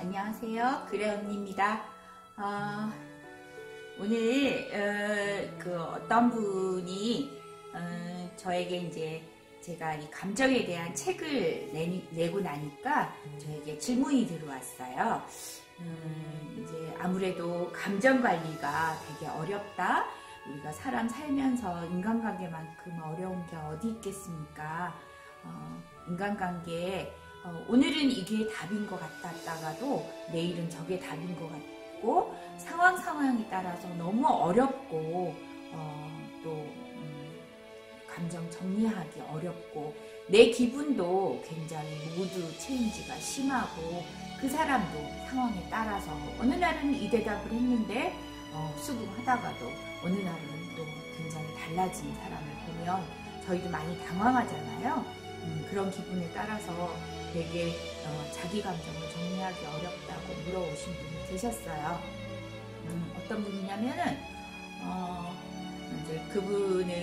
안녕하세요. 그래 언니입니다. 오늘 어떤 분이 저에게 이제 제가 이 감정에 대한 책을 내고 나니까 저에게 질문이 들어왔어요. 이제 아무래도 감정 관리가 되게 어렵다. 우리가 사람 살면서 인간관계만큼 어려운 게 어디 있겠습니까? 인간관계에 오늘은 이게 답인 것 같았다가도 내일은 저게 답인 것 같고 상황에 따라서 너무 어렵고 또 감정 정리하기 어렵고 내 기분도 굉장히 모두 체인지가 심하고 그 사람도 상황에 따라서 어느 날은 이 대답을 했는데 수긍하다가도 어느 날은 또 굉장히 달라진 사람을 보면 저희도 많이 당황하잖아요. 그런 기분에 따라서 되게 자기 감정을 정리하기 어렵다고 물어오신 분이 계셨어요. 어떤 분이냐면은 이제 그분은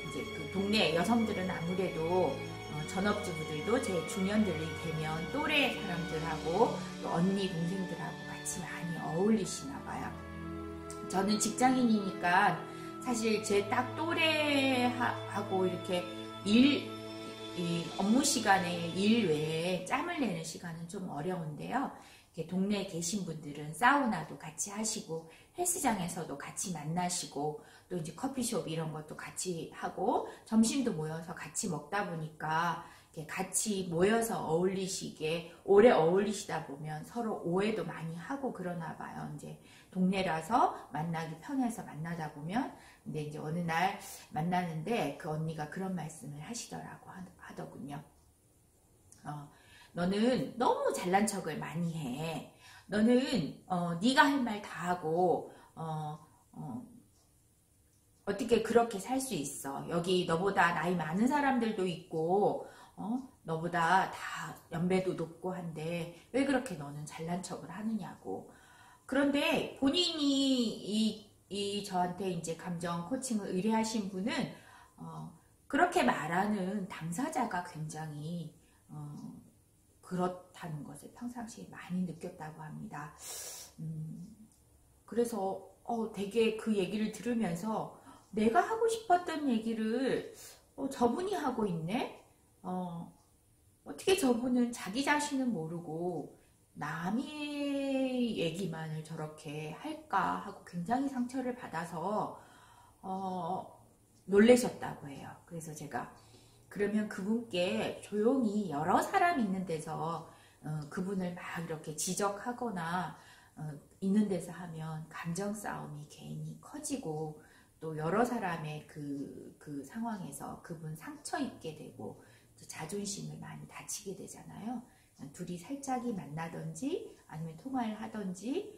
이제 그 동네 여성들은 아무래도 전업주부들도 제 중년들이 되면 또래 사람들하고 또 언니 동생들하고 같이 많이 어울리시나 봐요. 저는 직장인이니까 사실 제 딱 또래하고 이렇게 이 업무 시간에 일 외에 짬을 내는 시간은 좀 어려운데요. 동네에 계신 분들은 사우나도 같이 하시고 헬스장에서도 같이 만나시고 또 이제 커피숍 이런 것도 같이 하고 점심도 모여서 같이 먹다 보니까 같이 모여서 어울리시게 오래 어울리시다 보면 서로 오해도 많이 하고 그러나 봐요. 이제 동네라서 만나기 편해서 만나다 보면 근데 이제 어느 날 만나는데 그 언니가 그런 말씀을 하더군요. 너는 너무 잘난 척을 많이 해. 너는 네가 할 말 다 하고 어떻게 그렇게 살 수 있어. 여기 너보다 나이 많은 사람들도 있고 너보다 다 연배도 높고 한데 왜 그렇게 너는 잘난 척을 하느냐고. 그런데 본인이 저한테 이제 감정 코칭을 의뢰하신 분은 그렇게 말하는 당사자가 굉장히 그렇다는 것을 평상시에 많이 느꼈다고 합니다. 그래서 되게 그 얘기를 들으면서 내가 하고 싶었던 얘기를 저분이 하고 있네? 어떻게 저분은 자기 자신은 모르고 남의 얘기만을 저렇게 할까 하고 굉장히 상처를 받아서 놀라셨다고 해요. 그래서 제가 그러면 그분께 조용히 여러 사람 있는 데서 그분을 막 이렇게 지적하거나 있는 데서 하면 감정 싸움이 괜히 커지고 또 여러 사람의 그 상황에서 그분 상처 입게 되고 자존심을 많이 다치게 되잖아요. 둘이 살짝이 만나든지 아니면 통화를 하든지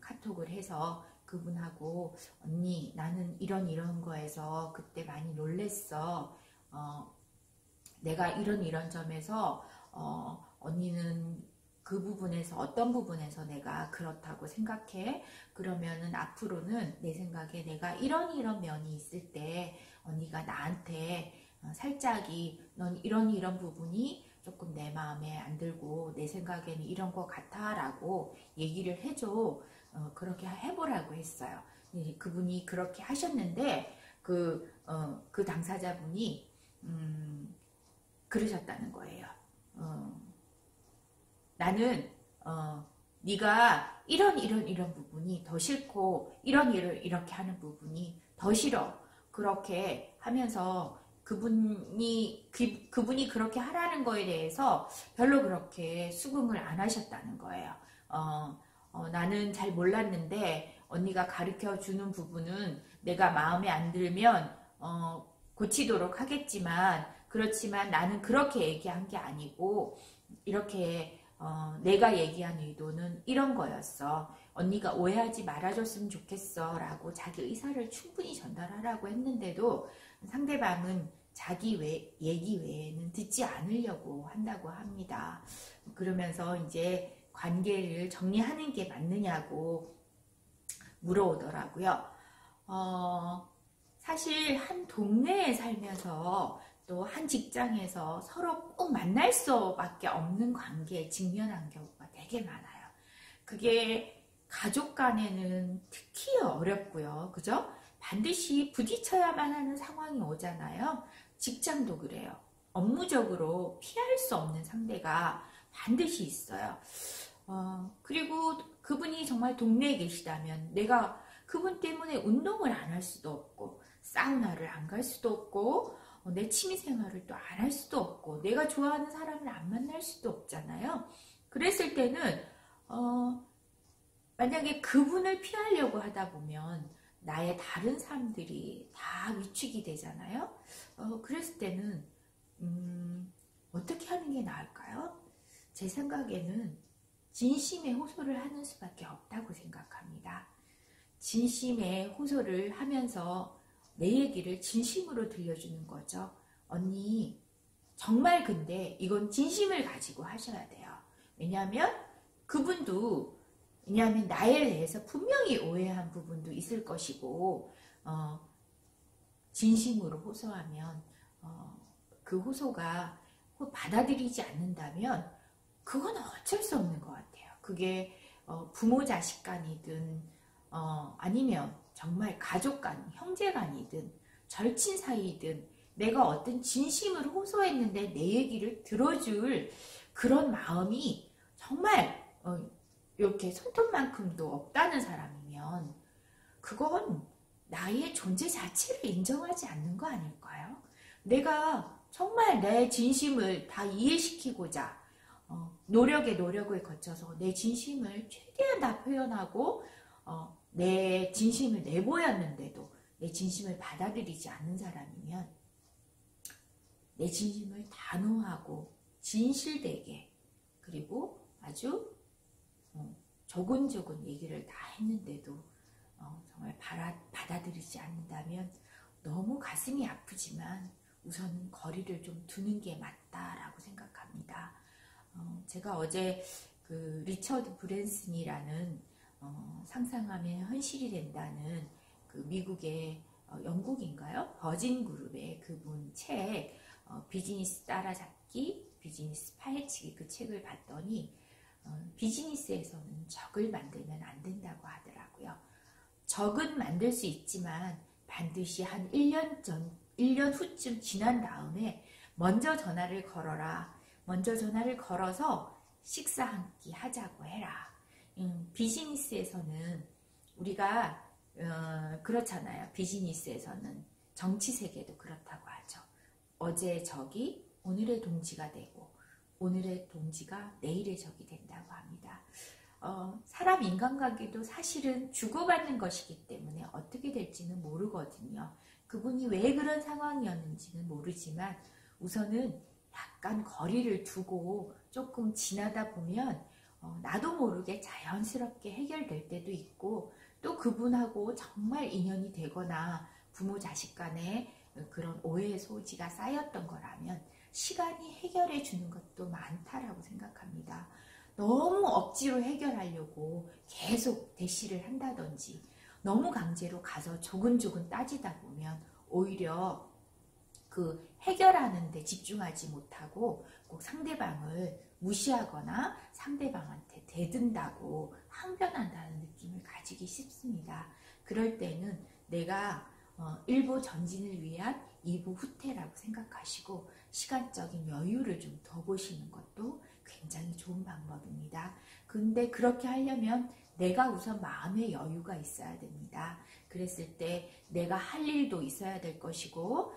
카톡을 해서 그분하고 언니 나는 이런 거에서 그때 많이 놀랬어. 내가 이런 점에서 언니는 그 부분에서 어떤 부분에서 내가 그렇다고 생각해. 그러면은 앞으로는 내 생각에 내가 이런 면이 있을 때 언니가 나한테 살짝이 넌 이런 부분이 조금 내 마음에 안 들고 내 생각에는 이런 것 같아 라고 얘기를 해줘. 그렇게 해보라고 했어요. 그분이 그렇게 하셨는데 그 당사자분이 그러셨다는 거예요. 나는 네가 이런 부분이 더 싫고 이렇게 하는 부분이 더 싫어. 그렇게 하면서 그분이 그렇게 하라는 거에 대해서 별로 그렇게 수긍을 안 하셨다는 거예요. 나는 잘 몰랐는데 언니가 가르쳐 주는 부분은 내가 마음에 안 들면 고치도록 하겠지만 그렇지만 나는 그렇게 얘기한 게 아니고 이렇게 내가 얘기한 의도는 이런 거였어. 언니가 오해하지 말아줬으면 좋겠어 라고 자기 의사를 충분히 전달하라고 했는데도 상대방은 자기 얘기 외에는 듣지 않으려고 한다고 합니다. 그러면서 이제 관계를 정리하는 게 맞느냐고 물어오더라고요. 사실 한 동네에 살면서 또 또 한 직장에서 서로 꼭 만날 수밖에 없는 관계에 직면한 경우가 되게 많아요. 그게 가족 간에는 특히 어렵고요. 그죠? 반드시 부딪혀야만 하는 상황이 오잖아요. 직장도 그래요. 업무적으로 피할 수 없는 상대가 반드시 있어요. 그리고 그분이 정말 동네에 계시다면 내가 그분 때문에 운동을 안 할 수도 없고 사우나를 안 갈 수도 없고 내 취미생활을 또 안 할 수도 없고 내가 좋아하는 사람을 안 만날 수도 없잖아요. 그랬을 때는 만약에 그분을 피하려고 하다 보면 나의 다른 사람들이 다 위축이 되잖아요. 그랬을 때는 어떻게 하는 게 나을까요? 제 생각에는 진심의 호소를 하는 수밖에 없다고 생각합니다. 진심의 호소를 하면서 내 얘기를 진심으로 들려주는 거죠. 언니, 정말 근데 이건 진심을 가지고 하셔야 돼요. 왜냐하면 나에 대해서 분명히 오해한 부분도 있을 것이고, 진심으로 호소하면, 그 호소가 받아들이지 않는다면, 그건 어쩔 수 없는 것 같아요. 그게 부모 자식 간이든, 아니면 정말 가족 간, 형제 간이든, 절친 사이든, 내가 어떤 진심을 호소했는데 내 얘기를 들어줄 그런 마음이 정말 이렇게 손톱만큼도 없다는 사람이면 그건 나의 존재 자체를 인정하지 않는 거 아닐까요? 내가 정말 내 진심을 다 이해시키고자 노력에 노력을 거쳐서 내 진심을 최대한 다 표현하고 내 진심을 내보였는데도 내 진심을 받아들이지 않는 사람이면 내 진심을 단호하고 진실되게 그리고 아주 조근조근 얘기를 다 했는데도 정말 받아들이지 않는다면 너무 가슴이 아프지만 우선은 거리를 좀 두는 게 맞다라고 생각합니다. 제가 어제 그 리처드 브랜슨이라는 상상하면 현실이 된다는 그 미국의 영국인가요? 버진 그룹의 그분 책 비즈니스 따라잡기, 비즈니스 파헤치기 그 책을 봤더니 비즈니스에서는 적을 만들면 안 된다고 하더라고요. 적은 만들 수 있지만 반드시 한 1년 후쯤 지난 다음에 먼저 전화를 걸어라. 먼저 전화를 걸어서 식사 한 끼 하자고 해라. 비즈니스에서는 우리가 그렇잖아요. 비즈니스에서는 정치 세계도 그렇다고 하죠. 어제의 적이 오늘의 동지가 되고 오늘의 동지가 내일의 적이 된다고 합니다. 사람 인간관계도 사실은 주고받는 것이기 때문에 어떻게 될지는 모르거든요. 그분이 왜 그런 상황이었는지는 모르지만 우선은 약간 거리를 두고 조금 지나다 보면 나도 모르게 자연스럽게 해결될 때도 있고 또 그분하고 정말 인연이 되거나 부모 자식 간에 그런 오해의 소지가 쌓였던 거라면 시간이 해결해 주는 것도 많다라고 생각합니다. 너무 억지로 해결하려고 계속 대시를 한다든지 너무 강제로 가서 조근조근 따지다 보면 오히려 그 해결하는 데 집중하지 못하고 꼭 상대방을 무시하거나 상대방한테 대든다고 항변한다는 느낌을 가지기 쉽습니다. 그럴 때는 내가 1보 전진을 위한 2보 후퇴라고 생각하시고 시간적인 여유를 좀 더 보시는 것도 굉장히 좋은 방법입니다. 근데 그렇게 하려면 내가 우선 마음의 여유가 있어야 됩니다. 그랬을 때 내가 할 일도 있어야 될 것이고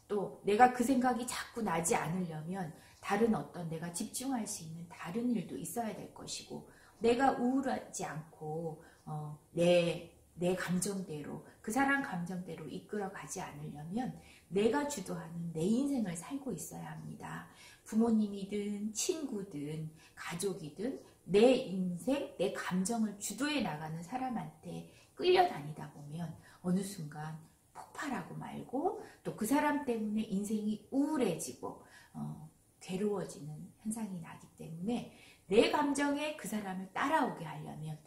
또 내가 그 생각이 자꾸 나지 않으려면 다른 어떤 내가 집중할 수 있는 다른 일도 있어야 될 것이고 내가 우울하지 않고 내 감정대로 그 사람 감정대로 이끌어 가지 않으려면 내가 주도하는 내 인생을 살고 있어야 합니다. 부모님이든 친구든 가족이든 내 인생, 내 감정을 주도해 나가는 사람한테 끌려다니다 보면 어느 순간 폭발하고 말고 또 그 사람 때문에 인생이 우울해지고 괴로워지는 현상이 나기 때문에 내 감정에 그 사람을 따라오게 하려면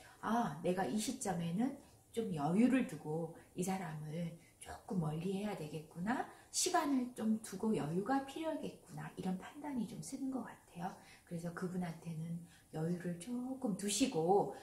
내가 이 시점에는 좀 여유를 두고 이 사람을 조금 멀리 해야 되겠구나. 시간을 좀 두고 여유가 필요하겠구나, 이런 판단이 좀 쓰는 것 같아요. 그래서 그분한테는 여유를 조금 두시고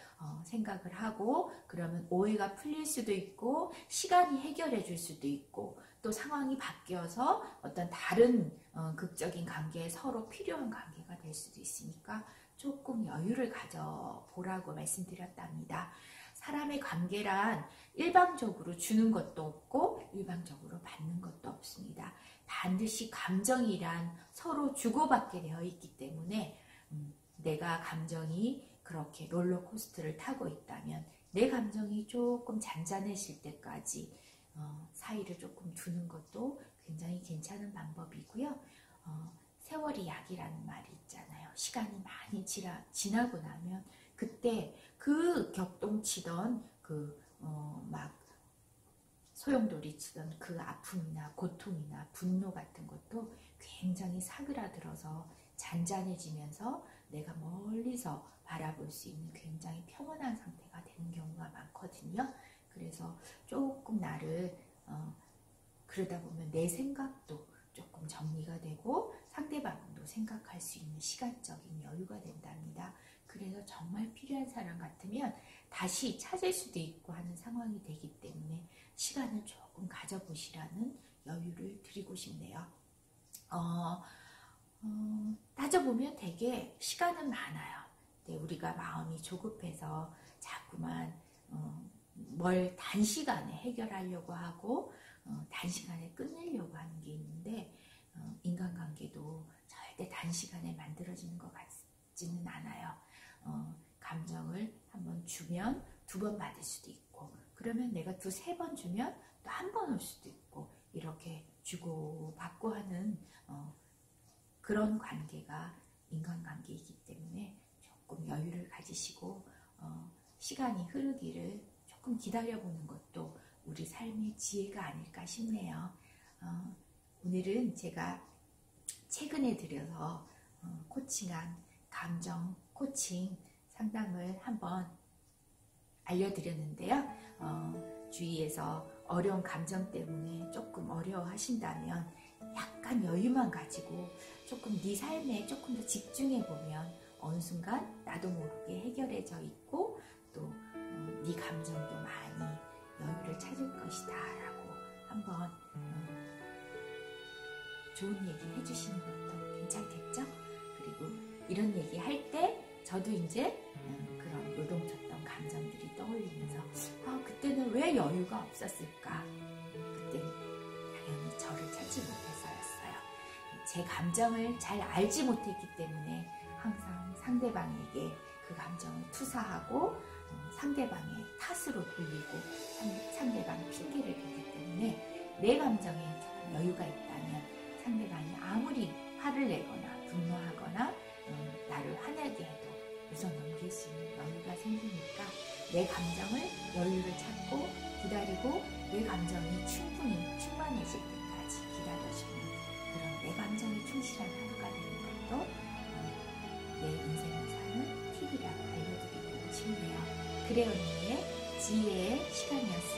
생각을 하고, 그러면 오해가 풀릴 수도 있고 시간이 해결해 줄 수도 있고, 또 상황이 바뀌어서 어떤 다른 극적인 관계에 서로 필요한 관계가 될 수도 있으니까 조금 여유를 가져보라고 말씀드렸답니다. 사람의 관계란 일방적으로 주는 것도 없고 일방적으로 받는 것도 없습니다. 반드시 감정이란 서로 주고받게 되어 있기 때문에 내가 감정이 그렇게 롤러코스터를 타고 있다면 내 감정이 조금 잔잔해질 때까지 사이를 조금 두는 것도 굉장히 괜찮은 방법이고요. 세월이 약이라는 말이 있잖아요. 시간이 많이 지나고 나면 그때 그 격동치던 막 소용돌이 치던 그 아픔이나 고통이나 분노 같은 것도 굉장히 사그라들어서 잔잔해지면서 내가 멀리서 바라볼 수 있는 굉장히 평온한 상태가 되는 경우가 많거든요. 그래서 조금 나를 그러다 보면 내 생각도 조금 정리가 되고 상대방도 생각할 수 있는 시간적인 여유가 된답니다. 그래서 정말 필요한 사람 같으면 다시 찾을 수도 있고 하는 상황이 되기 때문에 시간을 조금 가져보시라는 여유를 드리고 싶네요. 따져보면 되게 시간은 많아요. 근데 우리가 마음이 조급해서 자꾸만 뭘 단시간에 해결하려고 하고 단시간에 끝내려고 하는 게 있는데, 인간관계도 절대 단시간에 만들어지는 것 같지는 않아요. 감정을 한번 주면 2번 받을 수도 있고, 그러면 내가 2-3번 주면 또 1번 올 수도 있고, 이렇게 주고받고 하는 그런 관계가 인간관계이기 때문에 조금 여유를 가지시고 시간이 흐르기를 조금 기다려보는 것도 우리 삶의 지혜가 아닐까 싶네요. 오늘은 제가 최근에 들여서 코칭한 감정 코칭 상담을 한번 알려드렸는데요. 주위에서 어려운 감정 때문에 조금 어려워하신다면 약간 여유만 가지고 조금 네 삶에 조금 더 집중해보면 어느 순간 나도 모르게 해결해져 있고 또 네 감정도 많이 여유를 찾을 것이다 라고 한번 좋은 얘기 해주시는 것도 괜찮겠죠? 그리고 이런 얘기 할 때 저도 이제 그런 요동쳤던 감정들이 떠올리면서 그때는 왜 여유가 없었을까? 그때는 당연히 저를 찾지 못해서였어요. 제 감정을 잘 알지 못했기 때문에 항상 상대방에게 그 감정을 투사하고 상대방의 탓으로 돌리고 상대방 핑계를 대기 때문에 내 감정에 조금 여유가 있다면 상대방이 아무리 화를 내거나 분노하거나 나를 화내게 해도 웃어 넘길 수 있는 여유가 생기니까 내 감정을 여유를 찾고 기다리고 내 감정이 충분히 충만해질 때까지 기다려주는 그런 내 감정에 충실한 하루가 되는 것도 내 인생을 사는 팁이라고 알려드리고 싶네요. 그래 언니의 지혜의 시간이었습니다.